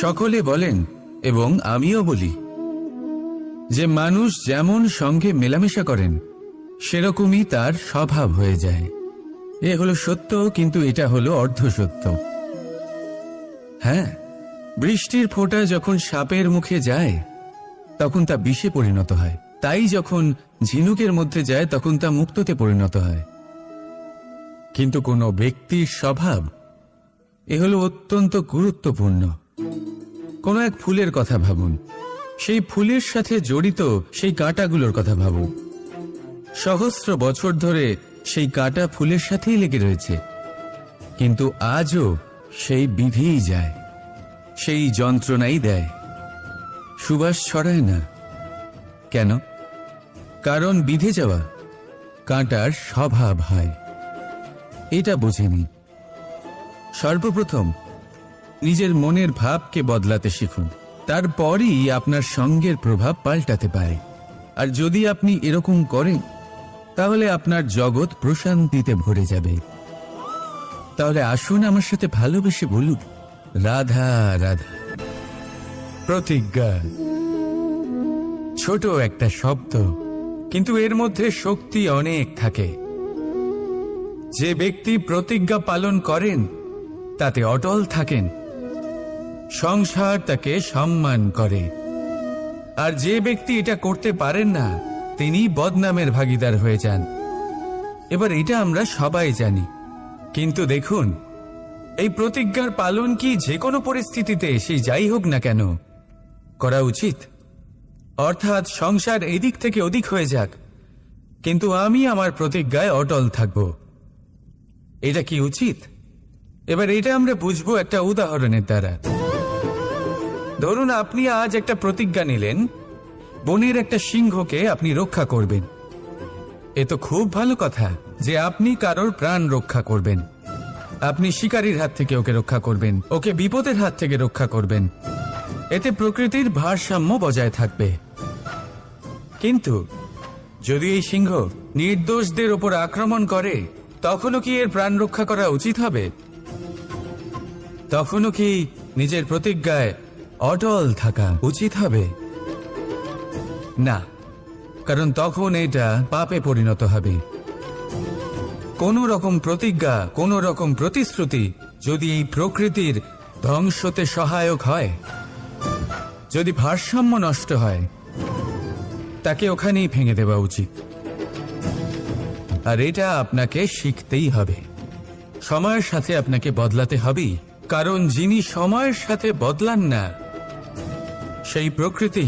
সকলে বলেন এবং আমিও বলি যে মানুষ যেমন সঙ্গে মেলামেশা করেন সেরকমই তার স্বভাব হয়ে যায়। এ হলো সত্য, কিন্তু এটা হলো অর্ধসত্য। হ্যাঁ, বৃষ্টির ফোঁটা যখন সাপের মুখে যায় তখন তা বিষে পরিণত হয়, তাই যখন ঝিনুকের মধ্যে যায় তখন তা মুক্তোতে পরিণত হয়। কিন্তু কোনো ব্যক্তির স্বভাব এ হলো অত্যন্ত গুরুত্বপূর্ণ। কোনো এক ফুলের কথা ভাবুন, সেই ফুলের সাথে জড়িত সেই কাঁটাগুলোর কথা ভাবুন। সহস্র বছর ধরে সেই কাঁটা ফুলের সাথেই লেগে রয়েছে, কিন্তু আজও সেই বিধেই যায়, সেই যন্ত্রণাই দেয়, সুবাস ছড়ায় না। কেন? কারণ বিধে যাওয়া কাঁটার স্বভাব হয়। এটা বোঝেনি। সর্বপ্রথম নিজের মনের ভাবকে বদলাতে শিখুন, তারপরই আপনার সঙ্গের প্রভাব পাল্টাতে পারে। আর যদি আপনি এরকম করেন তাহলে আপনার জগৎ প্রশান্তিতে ভরে যাবে। তাহলে আসুন আমার সাথে ভালোবেসে বলুন, রাধা রাধা। প্রতিজ্ঞা ছোট একটা শব্দ, কিন্তু এর মধ্যে শক্তি অনেক থাকে। যে ব্যক্তি প্রতিজ্ঞা পালন করেন তাতে অটল থাকেন, সংসার তাকে সম্মান করে। আর যে ব্যক্তি এটা করতে পারেন না তিনি বদনামের ভাগীদার হয়ে যান। এবার এটা আমরা সবাই জানি, কিন্তু দেখুন এই প্রতিজ্ঞার পালন কি যে কোনো পরিস্থিতিতে সে যাই হোক না কেন করা উচিত? অর্থাৎ সংসার এদিক থেকে ওদিক হয়ে যাক, কিন্তু আমি আমার প্রতিজ্ঞায় অটল থাকব, এটা কি উচিত? এবার এটা আমরা বুঝবো একটা উদাহরণের দ্বারা। ধরুন আপনি আজ একটা প্রতিজ্ঞা নিলেন, বনের একটা সিংহকে আপনি রক্ষা করবেন। এ তো খুব ভালো কথা যে আপনি কারোর প্রাণ রক্ষা করবেন। আপনি শিকারীর হাত থেকে ওকে রক্ষা করবেন, ওকে বিপদের হাত থেকে রক্ষা করবেন। এতে প্রকৃতির ভারসাম্য বজায় থাকবে। কিন্তু যদি এই সিংহ নির্দোষদের ওপর আক্রমণ করে তখনও কি এর প্রাণ রক্ষা করা উচিত হবে? তখনও কি নিজের প্রতিজ্ঞায় অটল থাকা উচিত হবে? না, কারণ তখন এটা পাপে পরিণত হবে। কোন রকম প্রতিজ্ঞা, কোন রকম প্রতিশ্রুতি যদি এই প্রকৃতির ধ্বংসতে সহায়ক হয়, যদি ভারসাম্য নষ্ট হয়, তাকে ওখানেই ভেঙে দেওয়া উচিত। আর এটা আপনাকে শিখতেই হবে, সময়ের সাথে আপনাকে বদলাতে হবেই। কারণ যিনি সময়ের সাথে বদলান না সেই প্রকৃতি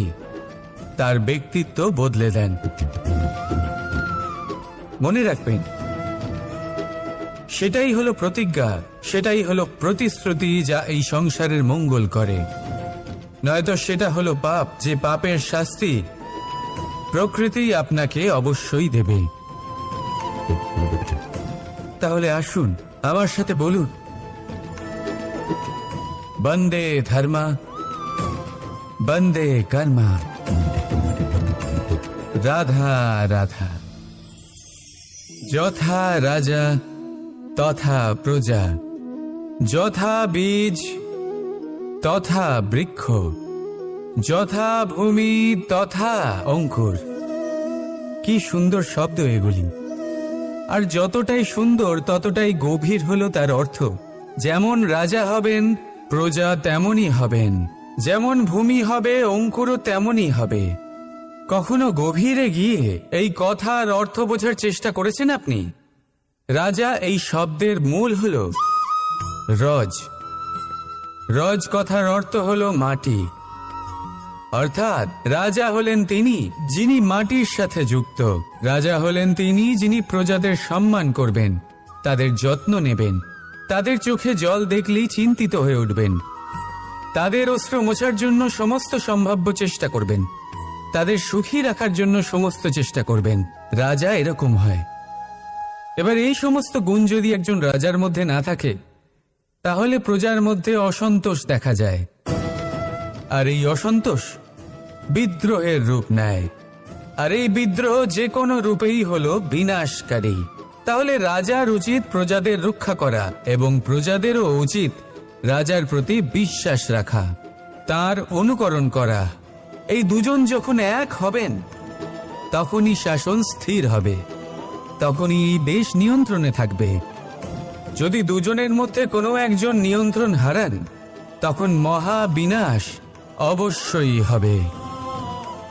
তার ব্যক্তিত্ব বদলে দেন। মনে রাখবেন, সেটাই হলো প্রতিজ্ঞা, সেটাই হলো প্রতিশ্রুতি যা এই সংসারের মঙ্গল করে। নয়তো সেটা হলো পাপ, যে পাপের শাস্তি প্রকৃতি আপনাকে অবশ্যই দেবে। তাহলে আসুন আমার সাথে বলুন, বন্দে ধর্মা বন্দে কর্মা, রাধা রাধা। যথা রাজা তথা প্রজা, যথা বীজ তথা বৃক্ষ, যথা ভূমি তথা অঙ্কুর। কি সুন্দর শব্দ এগুলি! আর যতটাই সুন্দর ততটাই গভীর হলো তার অর্থ। যেমন রাজা হবেন প্রজা তেমনই হবেন, যেমন ভূমি হবে অঙ্কুরও তেমনই হবে। কখনো গভীরে গিয়ে এই কথার অর্থ বোঝার চেষ্টা করেছেন আপনি? রাজা এই শব্দের মূল হলো রজ। রজ কথার অর্থ হলো মাটি। অর্থাৎ রাজা হলেন তিনি যিনি মাটির সাথে যুক্ত। রাজা হলেন তিনি যিনি প্রজাদের সম্মান করবেন, তাদের যত্ন নেবেন, তাদের চোখে জল দেখলেই চিন্তিত হয়ে উঠবেন, তাদের অশ্রু মোছার জন্য সমস্ত সম্ভাব্য চেষ্টা করবেন, তাদের সুখী রাখার জন্য সমস্ত চেষ্টা করবেন। রাজা এরকম হয়। এবার এই সমস্ত গুণ যদি একজন রাজার মধ্যে না থাকে তাহলে প্রজার মধ্যে অসন্তোষ দেখা যায়। আর এই অসন্তোষ বিদ্রোহের রূপ নেয়। আর এই বিদ্রোহ যে কোনো রূপেই হলো বিনাশকারী। তাহলে রাজার উচিত প্রজাদের রক্ষা করা এবং প্রজাদেরও উচিত রাজার প্রতি বিশ্বাস রাখা। তার অনুকরণ করা। এই দুজন যখন এক হবেন তখনই শাসন স্থির হবে, তখনই এই দেশ নিয়ন্ত্রণে থাকবে। যদি দুজনের মধ্যে কোনো একজন নিয়ন্ত্রণ হারান তখন মহা বিনাশ অবশ্যই হবে।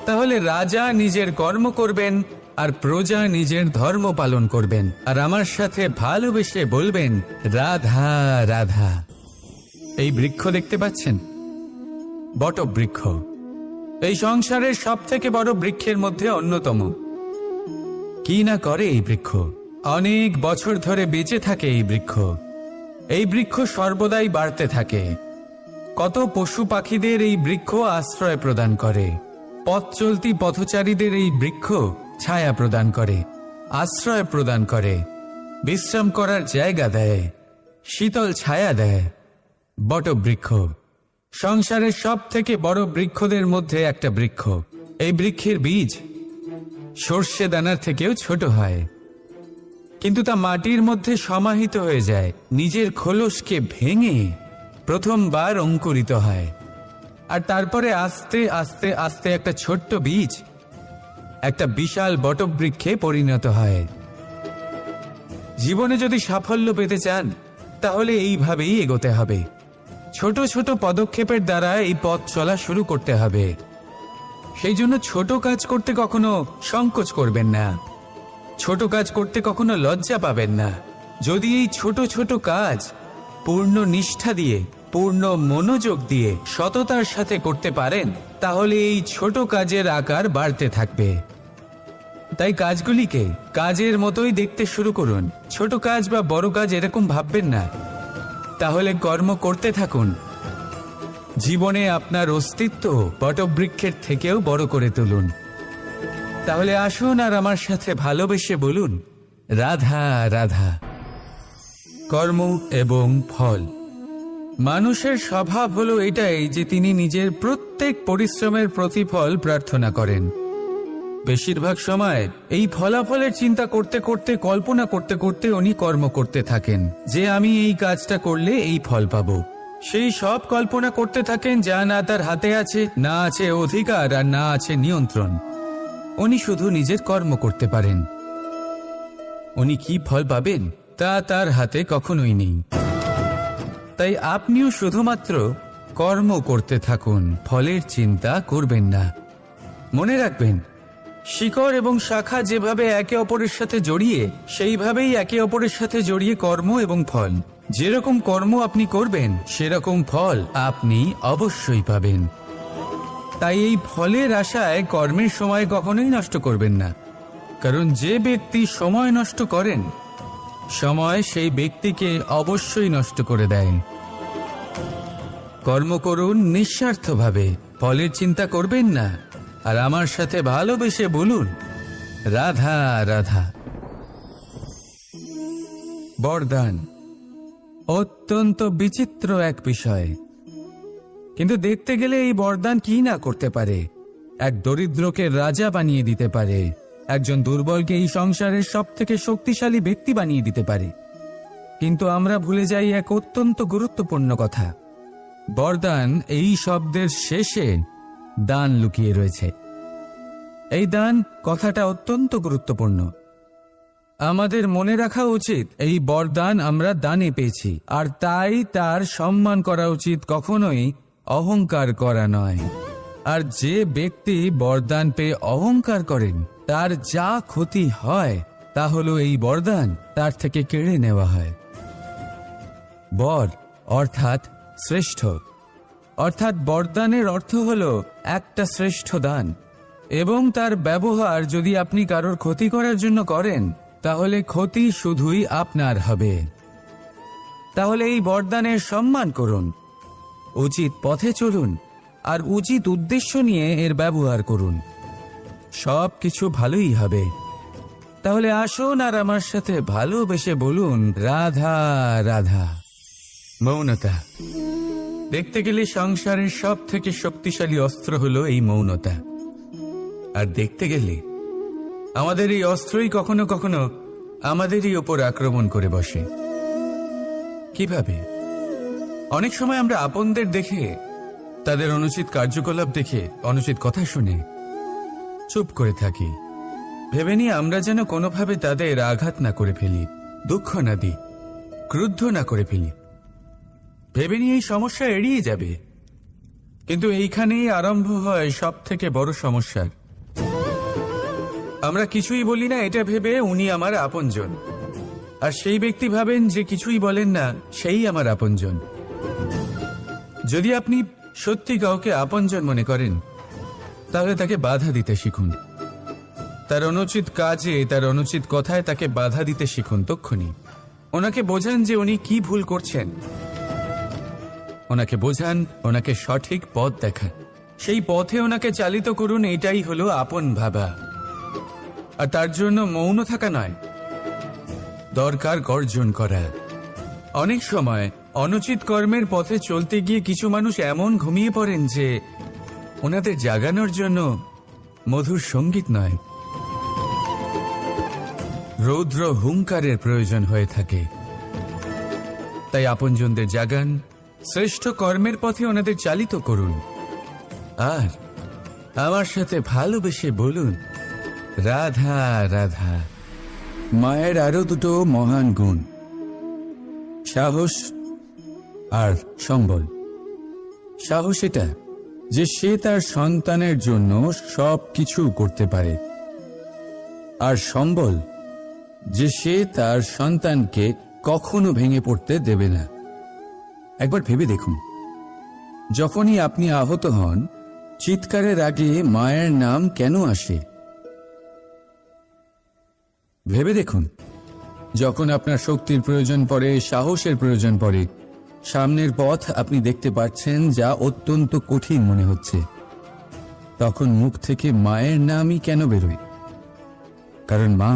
তাহলে রাজা নিজের কর্ম করবেন আর প্রজা নিজের ধর্ম পালন করবেন, আর আমার সাথে ভালোবেসে বলবেন রাধা রাধা। এই বৃক্ষ দেখতে পাচ্ছেন, বটবৃক্ষ। এই সংসারের সব থেকে বড় বৃক্ষের মধ্যে অন্যতম। কি না করে এই বৃক্ষ, অনেক বছর ধরে বেঁচে থাকে এই বৃক্ষ। এই বৃক্ষ সর্বদাই বাড়তে থাকে। কত পশু পাখিদের এই বৃক্ষ আশ্রয় প্রদান করে। পথ চলতি পথচারীদের এই বৃক্ষ ছায়া প্রদান করে, আশ্রয় প্রদান করে, বিশ্রাম করার জায়গা দেয়, শীতল ছায়া দেয়। বটবৃক্ষ সংসারের সব থেকে বড় বৃক্ষদের মধ্যে একটা বৃক্ষ। এই বৃক্ষের বীজ সর্ষে দানার থেকেও ছোট হয়, কিন্তু তা মাটির মধ্যে সমাহিত হয়ে যায়, নিজের খোলসকে ভেঙে প্রথমবার অঙ্কুরিত হয়, আর তারপরে আস্তে আস্তে আস্তে একটা ছোট্ট বীজ একটা বিশাল বটবৃক্ষে পরিণত হয়। জীবনে যদি সাফল্য পেতে চান তাহলে এইভাবেই এগোতে হবে। ছোট ছোট পদক্ষেপের দ্বারা এই পথ চলা শুরু করতে হবে। সেই জন্য ছোট কাজ করতে কখনো সংকোচ করবেন না, ছোট কাজ করতে কখনো লজ্জা পাবেন না। যদি এই ছোট ছোট কাজ পূর্ণ নিষ্ঠা দিয়ে, পূর্ণ মনোযোগ দিয়ে, সততার সাথে করতে পারেন, তাহলে এই ছোট কাজের আকার বাড়তে থাকবে। তাই কাজগুলিকে কাজের মতোই দেখতে শুরু করুন। ছোট কাজ বা বড় কাজ এরকম ভাববেন না। তাহলে কর্ম করতে থাকুন। জীবনে আপনার অস্তিত্ব বটবৃক্ষের থেকেও বড় করে তুলুন। তাহলে আসুন আর আমার সাথে ভালোবেসে বলুন রাধা রাধা। কর্ম এবং ফল। মানুষের স্বভাব হলো এটাই যে তিনি নিজের প্রত্যেক পরিশ্রমের প্রতিফল প্রার্থনা করেন। বেশিরভাগ সময় এই ফলাফলের চিন্তা করতে করতে, কল্পনা করতে করতে উনি কর্ম করতে থাকেন যে আমি এই কাজটা করলে এই ফল পাবো। সেই সব কল্পনা করতে থাকেন যা না তার হাতে আছে, না আছে অধিকার, আর না আছে নিয়ন্ত্রণ। উনি শুধু নিজের কর্ম করতে পারেন। উনি কি ফল পাবেন তা তার হাতে কখনোই নেই। তাই আপনিও শুধুমাত্র কর্ম করতে থাকুন, ফলের চিন্তা করবেন না। মনে রাখবেন, শিকড় এবং শাখা যেভাবে একে অপরের সাথে জড়িয়ে, সেইভাবেই একে অপরের সাথে জড়িয়ে কর্ম এবং ফল। যেরকম কর্ম আপনি করবেন সেরকম ফল আপনি অবশ্যই পাবেন। তাই এই ফলের আশায় কর্মের সময় কখনোই নষ্ট করবেন না, কারণ যে ব্যক্তি সময় নষ্ট করেন, সময় সেই ব্যক্তিকে অবশ্যই নষ্ট করে দেয়। কর্ম করুন নিঃস্বার্থভাবে, ফলের চিন্তা করবেন না, আর আমার সাথে ভালোবেসে বলুন রাধা রাধা। বরদান অত্যন্ত বিচিত্র এক বিষয়, কিন্তু দেখতে গেলে এই বরদান কি না করতে পারে। এক দরিদ্রকে রাজা বানিয়ে দিতে পারে, একজন দুর্বলকে এই সংসারের সব থেকে শক্তিশালী ব্যক্তি বানিয়ে দিতে পারে। কিন্তু আমরা ভুলে যাই এক অত্যন্ত গুরুত্বপূর্ণ কথা। বরদান এই শব্দের শেষে দান লুকিয়ে রয়েছে। এই দান কথাটা অত্যন্ত গুরুত্বপূর্ণ। আমাদের মনে রাখা উচিত এই বরদান আমরা দানে পেয়েছি, আর তাই তার সম্মান করা উচিত, কখনোই অহংকার করা নয়। আর যে ব্যক্তি বরদান পেয়ে অহংকার করেন তার যা ক্ষতি হয় তা হলো এই বরদান তার থেকে কেড়ে নেওয়া হয়। বর অর্থাৎ শ্রেষ্ঠ, অর্থাৎ বরদানের অর্থ হলো একটা শ্রেষ্ঠ দান, এবং তার ব্যবহার যদি আপনি কারোর ক্ষতি করার জন্য করেন তাহলে ক্ষতি শুধুই আপনার হবে। তাহলে এই বরদানের সম্মান করুন, উচিত পথে চলুন, আর উচিত উদ্দেশ্য নিয়ে এর ব্যবহার করুন। সব কিছু ভালোই হবে। তাহলে আসুন আর আমার সাথে ভালোবেসে বলুন রাধা রাধা। মৌনতা। দেখতে গেলে সংসারের সব থেকে শক্তিশালী অস্ত্র হলো এই মৌনতা। আর দেখতে গেলে আমাদের এই অস্ত্রই কখনো কখনো আমাদেরই ওপর আক্রমণ করে বসে। কিভাবে? অনেক সময় আমরা আপনদের দেখে তাদের অনুচিত কার্যকলাপ দেখে, অনুচিত কথা শুনে চুপ করে থাকি, ভেবে নিয়ে আমরা যেন কোনোভাবে তাদের আঘাত না করে ফেলি, দুঃখ না দিই, ক্রুদ্ধ না করে ফেলি, ভেবে নিয়ে এই সমস্যা এড়িয়ে যাবে। কিন্তু এইখানেই আরম্ভ হয় সব থেকে বড় সমস্যার। আমরা কিছুই বলি না এটা ভেবে উনি আমার আপনজন, আর সেই ব্যক্তি ভাবেন যে কিছুই বলেন না সেই আমার আপনজন। যদি আপনি সত্যি কাউকে আপনজন মনে করেন, তাহলে তাকে বাধা দিতে শিখুন। তার অনুচিত কাজে, তার অনুচিত কথায় তাকে বাধা দিতে শিখুন। তক্ষুনি ওনাকে বোঝান যে উনি কি ভুল করছেন, ওনাকে বোঝান, ওনাকে সঠিক পথ দেখান, সেই পথে ওনাকে চালিত করুন। এটাই হলো আপন ভাবা। আর তার জন্য মৌন থাকা নয়, দরকার গর্জন করা। অনেক সময় অনুচিত কর্মের পথে চলতে গিয়ে কিছু মানুষ এমন ঘুমিয়ে পড়েন যে ওনাদের জাগানোর জন্য মধুর সঙ্গীত নয়, রৌদ্র হুঙ্কারের প্রয়োজন হয়ে থাকে। তাই আপনজনদের জাগান, শ্রেষ্ঠ কর্মের পথে ওনাদের চালিত করুন, আর আমার সাথে ভালোবেসে বলুন, রাধা রাধা। মায়ের আরো দুটো মহান গুণ, সাহস আর সম্বল। সাহস এটা যে সে তার সন্তানের জন্য সব কিছু করতে পারে, আর সম্বল যে সে তার সন্তানকে কখনো ভেঙে পড়তে দেবে না। একবার ভেবে দেখুন, যখনই আপনি আহত হন, চিৎকারের আগে মায়ের নাম কেন আসে? ভেবে দেখুন, যখন আপনার শক্তির প্রয়োজন পড়ে, সাহসের প্রয়োজন পড়ে, সামনের পথ আপনি দেখতে পাচ্ছেন যা অত্যন্ত কঠিন মনে হচ্ছে, তখন মুখ থেকে মায়ের নামই কেন বেরোয়? কারণ মা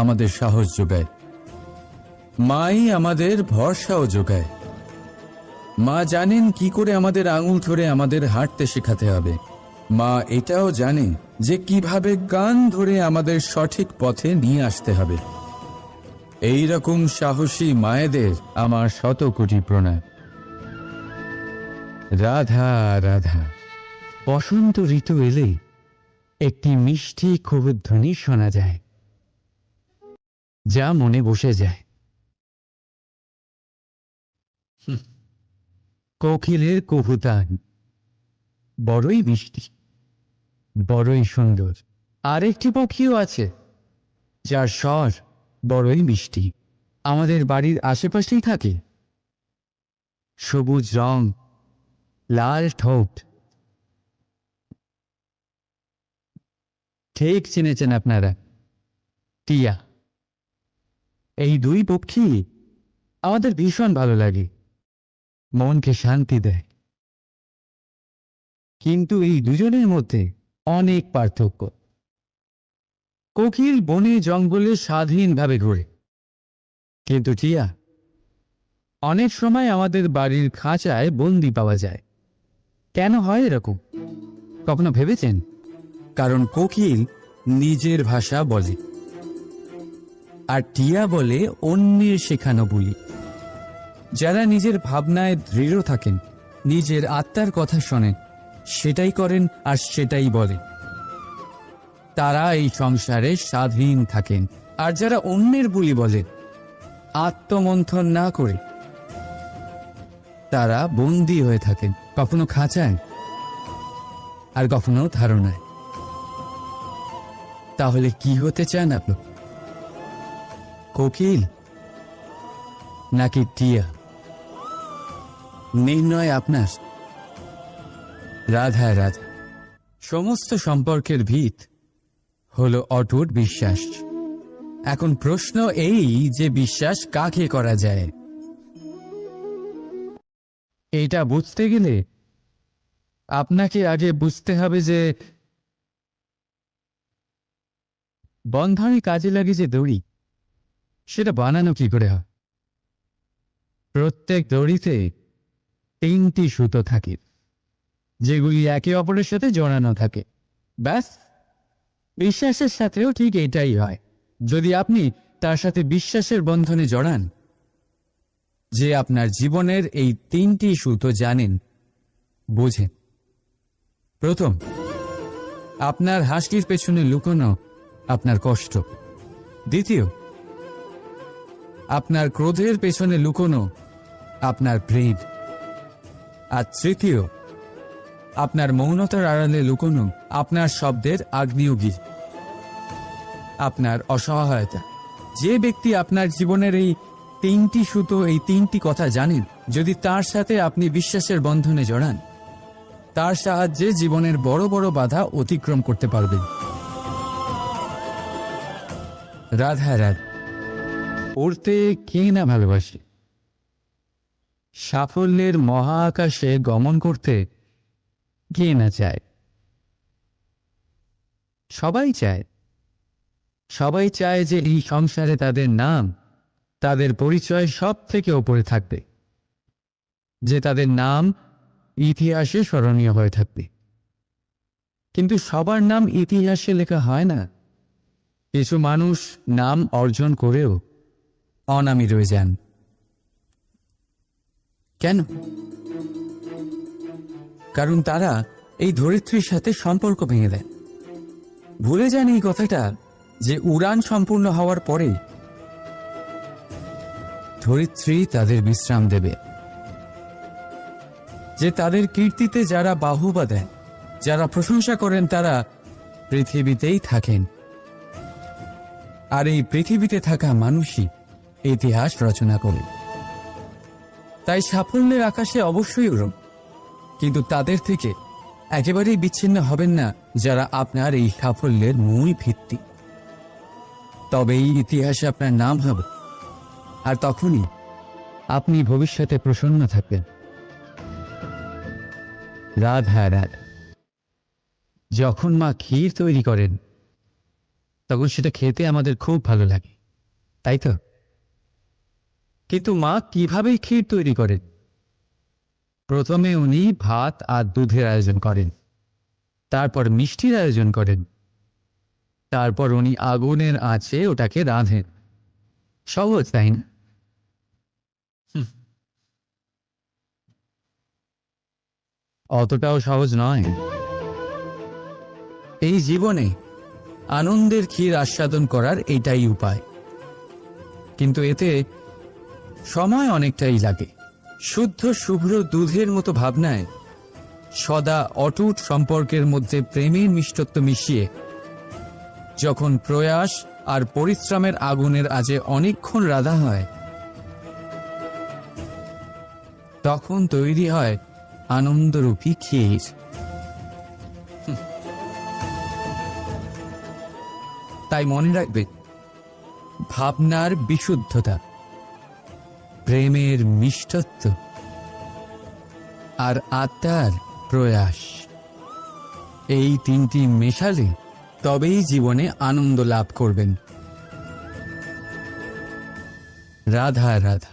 আমাদের সাহস যোগায়, মাই আমাদের ভরসাও যোগায়। মা জানেন কি করে আমাদের আঙুল ধরে আমাদের হাঁটতে শেখাতে হবে। মা এটাও জানে যে কিভাবে কান ধরে আমাদের সঠিক পথে নিয়ে আসতে হবে। এই রকম সাহসী মায়েদের আমার শত কোটি প্রণাম। রাধা রাধা। বসন্ত ঋতু এলেই একটি মিষ্টি কুহুধ্বনি শোনা যায়, যা মনে বসে যায়। কোকিলের কুহুতান বড়ই মিষ্টি, বড়ই সুন্দর। আরেকটি পক্ষীও আছে যার স্বর বড়ই মিষ্টি, আমাদের বাড়ির আশেপাশেই থাকে। সবুজ রং, লাল ঠোঁট। ঠিক চিনেছেন আপনারা, টিয়া। এই দুই পক্ষী আমাদের ভীষণ ভালো লাগে, মনকে শান্তি দেয়। কিন্তু এই দুজনের মধ্যে অনেক পার্থক্য। কোকিল বনে জঙ্গলে স্বাধীনভাবে ঘোরে, কিন্তু টিয়া অনেক সময় আমাদের বাড়ির খাঁচায় বন্দি পাওয়া যায়। কেন হয় এরকম? কখনো ভেবেছেন? কারণ কোকিল নিজের ভাষা বলে, আর টিয়া বলে অন্যের শেখানো বলি। যারা নিজের ভাবনায় দৃঢ় থাকেন, নিজের আত্মার কথা শোনেন, সেটাই করেন আর সেটাই বলেন, তারা এই সংসারে স্বাধীন থাকেন। আর যারা অন্যের বুলি বলেন, আত্মমন্থন না করে, তারা বন্দী হয়ে থাকেন, কখনো খাঁচায় আর কখনো ধারণায়। তাহলে কি হতে চান আপনি? কোকিল নাকি টিয়া? নির্ণয় আপনার। রাধা রাধা। সমস্ত সম্পর্কের ভিত হলো অটুট বিশ্বাস। এখন প্রশ্ন এই যে বিশ্বাস কাকে করা যায়? এটা বুঝতে গেলে আপনাকে আগে বুঝতে হবে যে বন্ধনে কাজে লাগে যে দড়ি, সেটা বানানো কি করে হয়। প্রত্যেক দড়িতে 3টি সুতো থাকে, যেগুলি একে অপরের সাথে জড়ানো থাকে। ব্যাস, বিশ্বাসের সাথেও ঠিক এটাই হয়। যদি আপনি তার সাথে বিশ্বাসের বন্ধনে জড়ান, যে আপনার জীবনের এই 3টি সুতো জানেন, বোঝেন। প্রথম, আপনার হাসির পেছনে লুকোনো আপনার কষ্ট। দ্বিতীয়, আপনার ক্রোধের পেছনে লুকোনো আপনার প্রেম। আর তৃতীয়, আপনার মৌনতার আড়ালে লুকোনো আপনার শব্দের আগ্নেয়গিরি, আপনার অসহায়তা। যে ব্যক্তি আপনার জীবনের এই তিনটি সুতো, এই তিনটি কথা জানেন, যদি তার সাথে আপনি বিশ্বাসের বন্ধনে জড়ান, তার সাহায্যে জীবনের বড় বড় বাধা অতিক্রম করতে পারবেন। রাধা রাধা। পড়তে কে না ভালোবাসে? সাফল্যের মহাকাশে গমন করতে কে না চায়? সবাই চায়। সবাই চায় যে এই সংসারে তাদের নাম, তাদের পরিচয় সব থেকে ওপরে থাকবে, যে তাদের নাম ইতিহাসে স্মরণীয় হয়ে থাকবে। কিন্তু সবার নাম ইতিহাসে লেখা হয় না। কিছু মানুষ নাম অর্জন করেও অনামী রয়ে যান। কেন? কারণ তারা এই ধরিত্রীর সাথে সম্পর্ক ভেঙে দেয়। ভুলে যান এই কথাটা, যে উড়ান সম্পূর্ণ হওয়ার পরে ধরিত্রী তাদের বিশ্রাম দেবে, যে তাদের কীর্তিতে যারা বাহুবা দেন, যারা প্রশংসা করেন, তারা পৃথিবীতেই থাকেন। আর এই পৃথিবীতে থাকা মানুষই ইতিহাস রচনা করে। তাই সাফল্যের আকাশে অবশ্যই উড়ুন, কিন্তু তাদের থেকে একেবারেই বিচ্ছিন্ন হবেন না যারা আপনার এই সাফল্যের মূল ভিত্তি। তবেই ইতিহাসে আপনার নাম হবে, আর তখনই আপনি ভবিষ্যতে প্রসন্ন থাকবেন। রাধা রাধা। যখন মা ক্ষীর তৈরি করেন, তখন সেটা খেতে আমাদের খুব ভালো লাগে, তাই তো? কিন্তু মা কিভাবে ক্ষীর তৈরি করেন? প্রথমে উনি ভাত আর দুধের আয়োজন করেন, তারপর মিষ্টির আয়োজন করেন, তারপর উনি আগুনের আঁচে ওটাকে রাঁধেন। সহজ, তাই না? অতটাও সহজ নয়। এই জীবনে আনন্দের ক্ষীর আস্বাদন করার এটাই উপায়, কিন্তু এতে সময় অনেকটাই লাগে। শুদ্ধ শুভ্র দুধের মতো ভাবনায় সদা অটুট সম্পর্কের মধ্যে প্রেমের মিষ্টত্ব মিশিয়ে যখন প্রয়াস আর পরিশ্রমের আগুনের আজে অনেকক্ষণ রাধা হয়, তখন তৈরি হয় আনন্দরূপী ক্ষীর। তাই মনে রাখবে, ভাবনার বিশুদ্ধতা, প্রেমের মিষ্টত্ব আর আত্মার প্রয়াস, এই তিনটি মেশালে তবেই জীবনে আনন্দ লাভ করবেন। রাধা রাধা।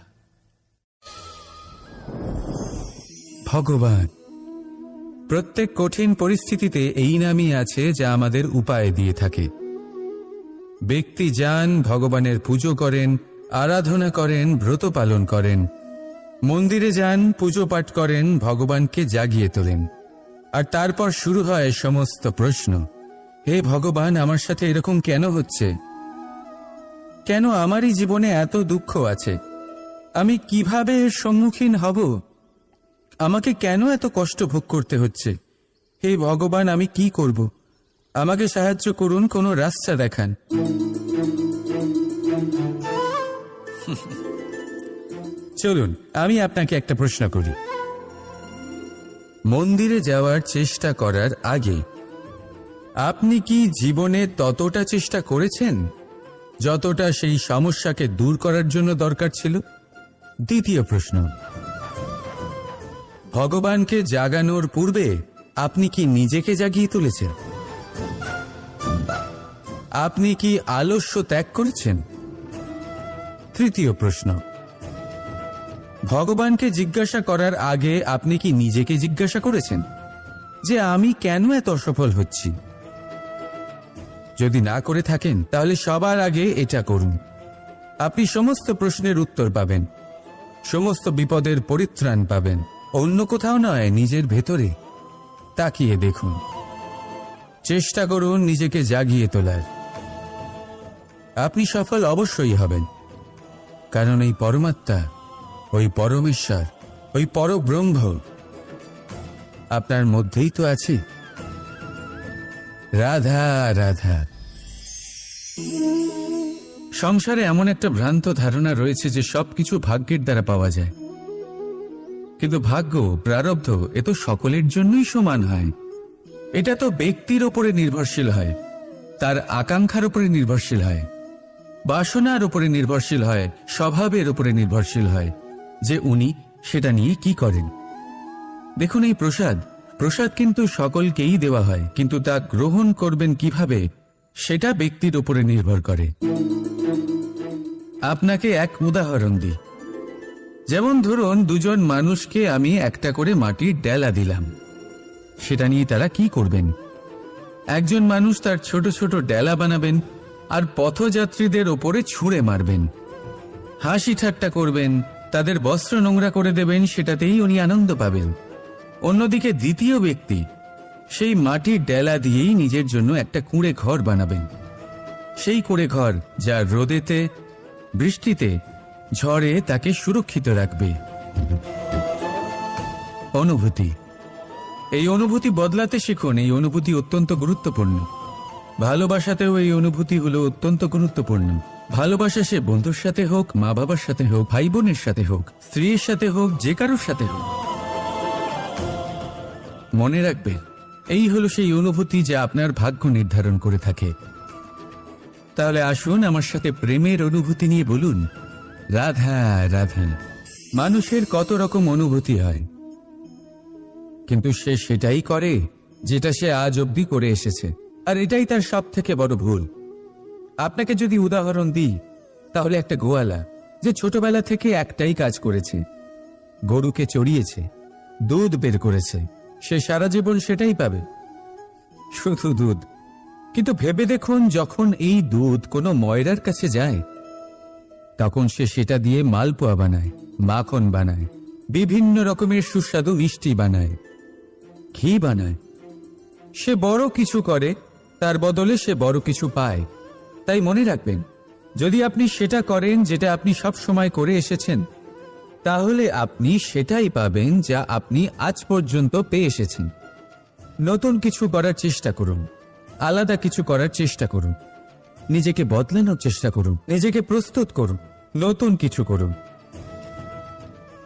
ভগবান। প্রত্যেক কঠিন পরিস্থিতিতে এই নামই আছে যা আমাদের উপায় দিয়ে থাকে। ব্যক্তি যান, ভগবানের পুজো করেন, আরাধনা করেন, ব্রত পালন করেন, মন্দিরে যান, পুজো পাঠ করেন, ভগবানকে জাগিয়ে তোলেন, আর তারপর শুরু হয় সমস্ত প্রশ্ন। হে ভগবান, আমার সাথে এরকম কেন হচ্ছে? কেন আমারই জীবনে এত দুঃখ আছে? আমি কিভাবে এর সম্মুখীন হব? আমাকে কেন এত কষ্ট ভোগ করতে হচ্ছে? হে ভগবান, আমি কি করব? আমাকে সাহায্য করুন, কোনো রাস্তা দেখান। চলুন আমি আপনাকে একটা প্রশ্ন করি। মন্দিরে যাওয়ার চেষ্টা করার আগে আপনি কি জীবনে ততটা চেষ্টা করেছেন যতটা সেই সমস্যাকে দূর করার জন্য দরকার ছিল? দ্বিতীয় প্রশ্ন, ভগবানকে জাগানোর পূর্বে আপনি কি নিজেকে জাগিয়ে তুলেছেন? আপনি কি আলস্য ত্যাগ করেছেন? তৃতীয় প্রশ্ন, ভগবানকে জিজ্ঞাসা করার আগে আপনি কি নিজেকে জিজ্ঞাসা করেছেন যে আমি কেন এত অসফল হচ্ছি? যদি না করে থাকেন তাহলে সবার আগে এটা করুন। আপনি সমস্ত প্রশ্নের উত্তর পাবেন, সমস্ত বিপদের পরিত্রাণ পাবেন। অন্য কোথাও নয়, নিজের ভেতরে তাকিয়ে দেখুন। চেষ্টা করুন নিজেকে জাগিয়ে তোলার। আপনি সফল অবশ্যই হবেন, কারণ এই পরমাত্মা, ওই পরমেশ্বর, ওই পরব্রহ্ম আপনার মধ্যেই তো আছে। রাধা রাধা। সংসারে এমন একটা ভ্রান্ত ধারণা রয়েছে যে সবকিছু ভাগ্যের দ্বারা পাওয়া যায়, কিন্তু ভাগ্য, প্রারব্ধ এ তো সকলের জন্যই সমান হয়। এটা তো ব্যক্তির ওপরে নির্ভরশীল হয়, তার আকাঙ্ক্ষার উপরে নির্ভরশীল হয়, বাসনার উপরে নির্ভরশীল হয়, স্বভাবের উপরে নির্ভরশীল হয় যে উনি সেটা নিয়ে কি করেন। দেখুন, এই প্রসাদ কিন্তু সকলকেই দেওয়া হয়, কিন্তু তা গ্রহণ করবেন কিভাবে সেটা ব্যক্তির উপরে নির্ভর করে। আপনাকে এক উদাহরণ দিই। যেমন ধরুন, দুজন মানুষকে আমি একটা করে মাটির ডেলা দিলাম, সেটা নিয়ে তারা কি করবেন? একজন মানুষ তার ছোট ছোট ডেলা বানাবেন আর পথযাত্রীদের ওপরে ছুঁড়ে মারবেন, হাসি ঠাট্টা করবেন, তাদের বস্ত্র নোংরা করে দেবেন, সেটাতেই উনি আনন্দ পাবেন। অন্যদিকে দ্বিতীয় ব্যক্তি সেই মাটির ডেলা দিয়েই নিজের জন্য একটা কুঁড়ে ঘর বানাবেন। সেই কুঁড়ে ঘর যা রোদেতে, বৃষ্টিতে, ঝড়ে তাকে সুরক্ষিত রাখবে। অনুভূতি, এই অনুভূতি বদলাতে শিখুন। এই অনুভূতি অত্যন্ত গুরুত্বপূর্ণ। ভালোবাসাতেও এই অনুভূতি হলো অত্যন্ত গুরুত্বপূর্ণ। ভালোবাসা সে বন্ধুর সাথে হোক, মা বাবার সাথে হোক, ভাই বোনের সাথে হোক, স্ত্রীর সাথে হোক, যে কারোর সাথে হোক, মনে রাখবে এই হলো সেই অনুভূতি যা আপনার ভাগ্য নির্ধারণ করে থাকে। তাহলে আসুন আমার সাথে প্রেমের অনুভূতি নিয়ে বলুন, রাধা রাধা। মানুষের কত রকম অনুভূতি হয়, কিন্তু সে সেটাই করে যেটা সে আজ অবধি করে এসেছে, আর এটাই তার সব থেকে বড় ভুল। আপনাকে যদি উদাহরণ দিই, তাহলে একটা গোয়ালা যে ছোটবেলা থেকে একটাই কাজ করেছে, গরুকে চড়িয়েছে, দুধ বের করেছে, সে সারা জীবন সেটাই পাবে, শুধু দুধ। কিন্তু ভেবে দেখুন, যখন এই দুধ কোনো ময়রার কাছে যায়, তখন সে সেটা দিয়ে মালপোয়া বানায়, মাখন বানায়, বিভিন্ন রকমের সুস্বাদু মিষ্টি বানায়, ঘি বানায়। সে বড় কিছু করে, তার বদলে সে বড় কিছু পায়। তাই মনে রাখবেন, যদি আপনি সেটা করেন যেটা আপনি সব সময় করে এসেছেন, তাহলে আপনি সেটাই পাবেন যা আপনি আজ পর্যন্ত পেয়ে এসেছেন। নতুন কিছু করার চেষ্টা করুন, আলাদা কিছু করার চেষ্টা করুন, নিজেকে বদলানোর চেষ্টা করুন, নিজেকে প্রস্তুত করুন, নতুন কিছু করুন।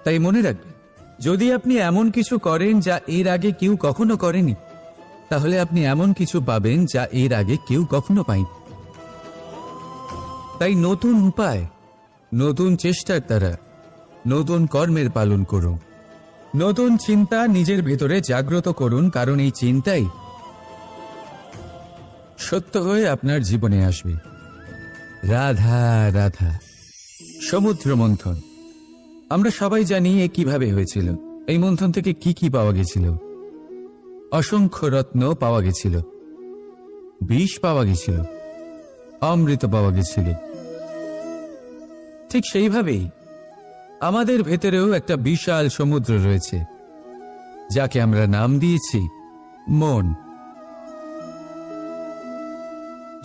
তাই মনে রাখবেন, যদি আপনি এমন কিছু করেন যা এর আগে কেউ কখনো করেনি, তাহলে আপনি এমন কিছু পাবেন যা এর আগে কেউ কখনো পায়নি। তাই নতুন উপায়, নতুন চেষ্টার দ্বারা নতুন কর্মের পালন করুন। নতুন চিন্তা নিজের ভেতরে জাগ্রত করুন, কারণ এই চিন্তাই সত্য হয়ে আপনার জীবনে আসবে। রাধা রাধা। সমুদ্র মন্থন, আমরা সবাই জানি এ কিভাবে হয়েছিল। এই মন্থন থেকে কি কি পাওয়া গেছিল? অসংখ্য রত্ন পাওয়া গেছিল, বিষ পাওয়া গেছিল, অমৃত পাওয়া গেছিল। ঠিক সেইভাবেই আমাদের ভেতরেও একটা বিশাল সমুদ্র রয়েছে, যাকে আমরা নাম দিয়েছি মন।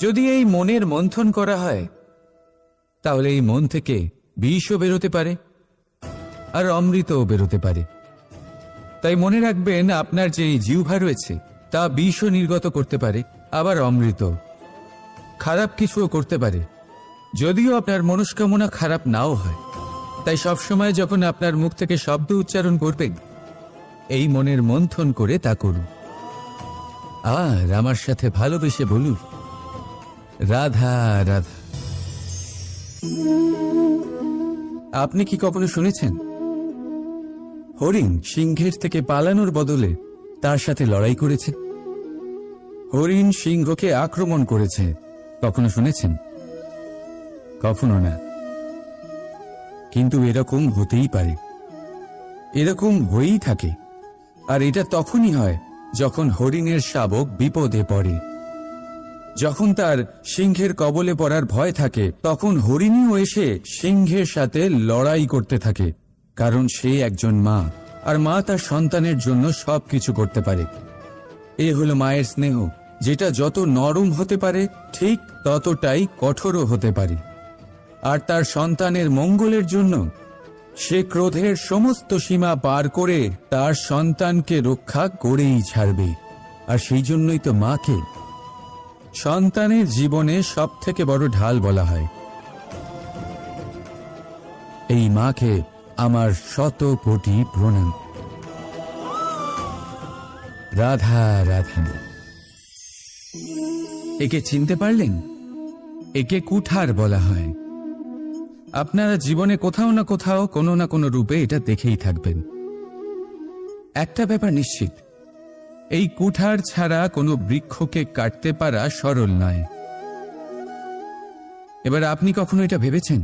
যদি এই মনের মন্থন করা হয়, তাহলে এই মন থেকে বিষও বেরোতে পারে আর অমৃতও বেরোতে পারে। তাই মনে রাখবেন, আপনার যে জিহ্বা রয়েছে তা বিষও নির্গত করতে পারে, আবার অমৃত। খারাপ কিছুও করতে পারে, যদিও আপনার মনস্কামনা খারাপ নাও হয়। তাই সবসময় যখন আপনার মুখ থেকে শব্দ উচ্চারণ করবেন, এই মনের মন্থন করে তা করুন। আর আমার সাথে ভালোবেসে বলুন, রাধা রাধা। আপনি কি কখনো শুনেছেন হরিণ সিংহের থেকে পালানোর বদলে তার সাথে লড়াই করেছে? হরিণ সিংহকে আক্রমণ করেছে, কখনো শুনেছেন? কখনো না। কিন্তু এরকম হতেই পারে, এরকম হয়েই থাকে। আর এটা তখনই হয় যখন হরিণের শাবক বিপদে পড়ে। যখন তার সিংহের কবলে পড়ার ভয় থাকে, তখন হরিণীও এসে সিংহের সাথে লড়াই করতে থাকে, কারণ সে একজন মা। আর মা তার সন্তানের জন্য সবকিছু করতে পারে। এ হলো মায়ের স্নেহ, যেটা যত নরম হতে পারে ঠিক ততটাই কঠোরও হতে পারে। আর তার সন্তানের মঙ্গলের জন্য সে ক্রোধের সমস্ত সীমা পার করে তার সন্তানকে রক্ষা করেই ছাড়বে। আর সেই জন্যই তো মাকে সন্তানের জীবনে সবথেকে বড় ঢাল বলা হয়। এই মাকে আমার শত কোটি প্রণাম। রাধা রাধা। একে চিনতে পারলেন? একে কুঠার বলা হয়। আপনারা জীবনে কোথাও না কোথাও কোনো না কোনো রূপে এটা দেখেই থাকবেন। একটা ব্যাপার নিশ্চিত, এই কুঠার ছাড়া কোনো বৃক্ষকে কাটতে পারা সরল নয়। এবার আপনি কখনো এটা ভেবেছেন,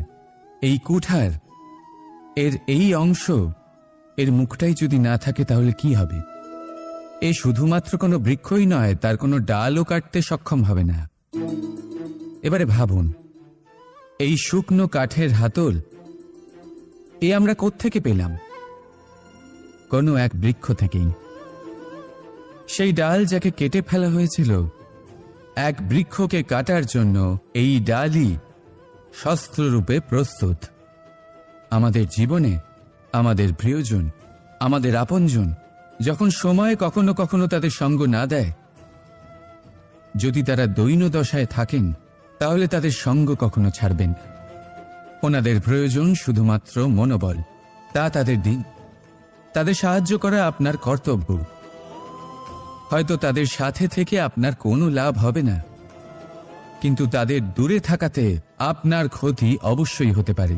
এই কুঠার এর এই অংশ, এর মুখটাই যদি না থাকে তাহলে কি হবে? এ শুধুমাত্র কোনো বৃক্ষই নয়, তার কোনো ডালও কাটতে সক্ষম হবে না। এবারে ভাবুন, এই শুকনো কাঠের হাতল এ আমরা কোত্থেকে পেলাম? কোনো এক বৃক্ষ থেকেই। সেই ডাল যাকে কেটে ফেলা হয়েছিল, এক বৃক্ষকে কাটার জন্য এই ডালই শস্ত্ররূপে প্রস্তুত। আমাদের জীবনে আমাদের প্রিয়জন, আমাদের আপনজন যখন সময় কখনো কখনো তাদের সঙ্গ না দেয়, যদি তারা দৈন্য দশায় থাকেন, তাহলে তাদের সঙ্গ কখনো ছাড়বেন না। ওনাদের প্রয়োজন শুধুমাত্র মনোবল। তা তাদের দিন। তাদের সাহায্য করা আপনার কর্তব্য। হয়তো তাদের সাথে থেকে আপনার কোনো লাভ হবে না, কিন্তু তাদের দূরে থাকাতে আপনার ক্ষতি অবশ্যই হতে পারে।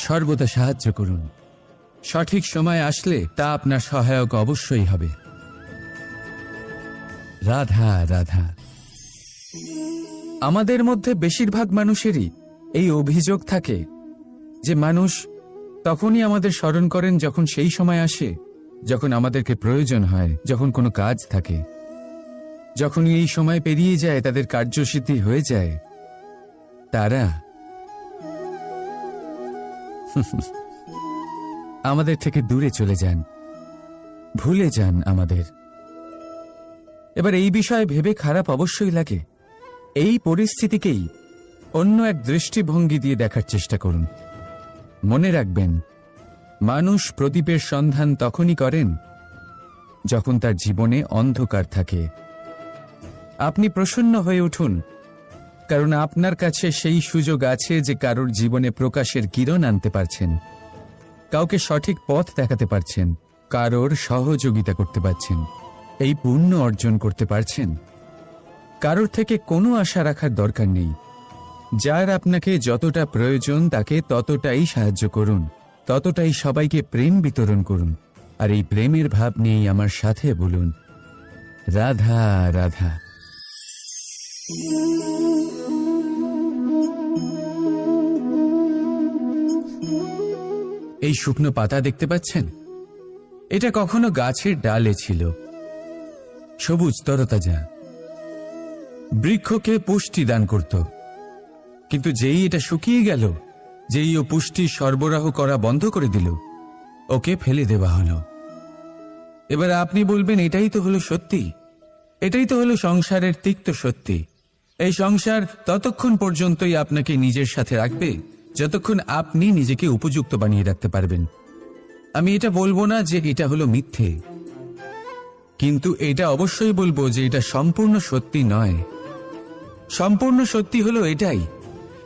সর্বদা সাহায্য করুন। সঠিক সময় আসলে তা আপনার সহায়ক অবশ্যই হবে। রাধা রাধা। আমাদের মধ্যে বেশিরভাগ মানুষেরই এই অভিযোগ থাকে যে মানুষ তখনই আমাদের স্মরণ করেন যখন সেই সময় আসে যখন আমাদেরকে প্রয়োজন হয়, যখন কোনো কাজ থাকে। যখনই এই সময় পেরিয়ে যায়, তাদের কার্যসিদ্ধি হয়ে যায়, তারা আমাদের থেকে দূরে চলে যান, ভুলে যান আমাদের। এবার এই বিষয়ে ভেবে খারাপ অবশ্যই লাগে। এই পরিস্থিতিকেই অন্য এক দৃষ্টিভঙ্গি দিয়ে দেখার চেষ্টা করুন। মনে রাখবেন, মানুষ প্রদীপের সন্ধান তখনই করেন যখন তার জীবনে অন্ধকার থাকে। আপনি প্রসন্ন হয়ে উঠুন, কারণ আপনার কাছে সেই সুযোগ আছে যে কারোর জীবনে প্রকাশের কিরণ আনতে পারছেন, কাউকে সঠিক পথ দেখাতে পারছেন, কারোর সহযোগিতা করতে পারছেন, এই পুণ্য অর্জন করতে পারছেন। কারোর থেকে কোনো আশা রাখার দরকার নেই। যার আপনাকে যতটা প্রয়োজন তাকে ততটাই সাহায্য করুন, ততটাই সবাইকে প্রেম বিতরণ করুন। আর এই প্রেমের ভাব নিয়েই আমার সাথে বলুন, রাধা রাধা। এই শুকনো পাতা দেখতে পাচ্ছেন? এটা কখনো গাছের ডালে ছিল, সবুজ তরতাজা, বৃক্ষকে পুষ্টি দান করত। কিন্তু যেই এটা শুকিয়ে গেল, যেই ও পুষ্টি সরবরাহ করা বন্ধ করে দিল, ওকে ফেলে দেওয়া হলো। এবার আপনি বলবেন, এটাই তো হলো সত্যি, এটাই তো হলো সংসারের তিক্ত সত্যি। এই সংসার ততক্ষণ পর্যন্তই আপনাকে নিজের সাথে রাখবে যতক্ষণ আপনি নিজেকে উপযুক্ত বানিয়ে রাখতে পারবেন। আমি এটা বলবো না যে এটা হলো মিথ্যে, কিন্তু এটা অবশ্যই বলবো যে এটা সম্পূর্ণ সত্যি নয়। সম্পূর্ণ সত্যি হলো এটাই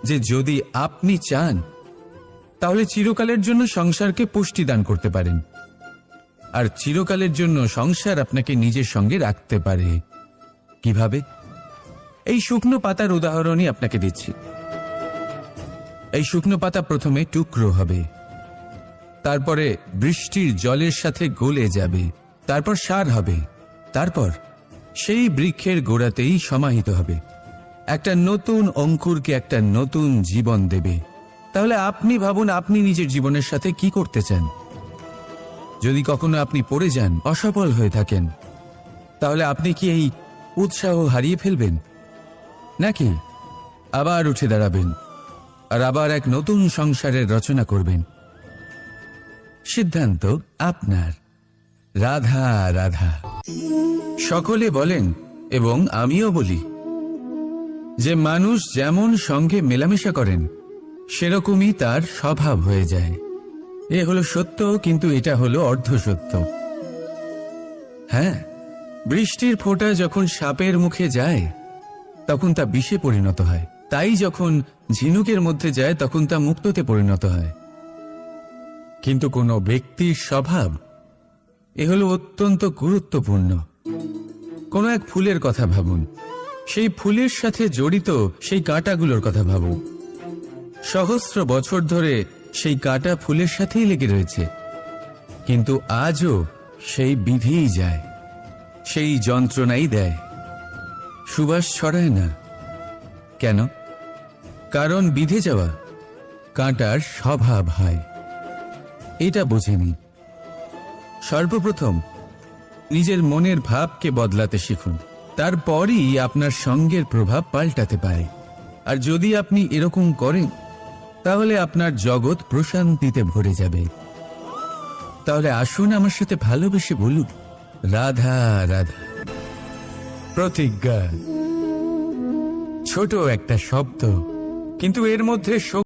যে যদি আপনি চান তাহলে চিরকালের জন্য সংসারকে পুষ্টি দান করতে পারেন, আর চিরকালের জন্য সংসার আপনাকে নিজের সঙ্গে রাখতে পারে। কিভাবে? এই শুকনো পাতার উদাহরণই আপনাকে দিচ্ছি। এই শুকনো পাতা প্রথমে টুকরো হবে, তারপরে বৃষ্টির জলের সাথে গলে যাবে, তারপর সার হবে, তারপর সেই বৃক্ষের গোড়াতেই সমাহিত হবে, একটা নতুন অঙ্কুরকে একটা নতুন জীবন দেবে। তাহলে আপনি ভাবুন, আপনি নিজের জীবনের সাথে কি করতে চান? যদি কখনো আপনি পড়ে যান, অসফল হয়ে থাকেন, তাহলে আপনি কি এই উৎসাহ হারিয়ে ফেলবেন, নাকি আবার উঠে দাঁড়াবেন আর আবার এক নতুন সংসারের রচনা করবেন? সিদ্ধান্ত আপনার। রাধা রাধা। সকলে বলেন এবং আমিও বলি যে মানুষ যেমন সঙ্গে মেলামেশা করেন সেরকমই তার স্বভাব হয়ে যায়। এ হলো সত্য, কিন্তু এটা হলো অর্ধ সত্য। হ্যাঁ, বৃষ্টির ফোঁটা যখন সাপের মুখে যায় তখন তা বিষে পরিণত হয়, তাই যখন ঝিনুকের মধ্যে যায় তখন তা মুক্ততে পরিণত হয়। কিন্তু কোনো ব্যক্তির স্বভাব এ হলো অত্যন্ত গুরুত্বপূর্ণ। কোনো এক ফুলের কথা ভাবুন, সেই ফুলের সাথে জড়িত সেই কাঁটাগুলোর কথা ভাবুন। সহস্র বছর ধরে সেই কাঁটা ফুলের সাথেই লেগে রয়েছে, কিন্তু আজও সেই বিধেই যায়, সেই যন্ত্রণাই দেয়, সুবাস ছড়ায় না। কেন? কারণ বিধে যাওয়া কাঁটার স্বভাব হয়। এটা বোঝেনি। সর্বপ্রথম নিজের মনের ভাবকে বদলাতে শিখুন, তারপরই আপনার সঙ্গের প্রভাব পাল্টাতে পারে। আর যদি আপনি এরকম করেন তাহলে আপনার জগৎ প্রশান্তিতে ভরে যাবে। তাহলে আসুন আমার সাথে ভালোবেসে বলুন, রাধা রাধা। প্রতিজ্ঞা ছোট একটা শব্দ, কিন্তু এর মধ্যে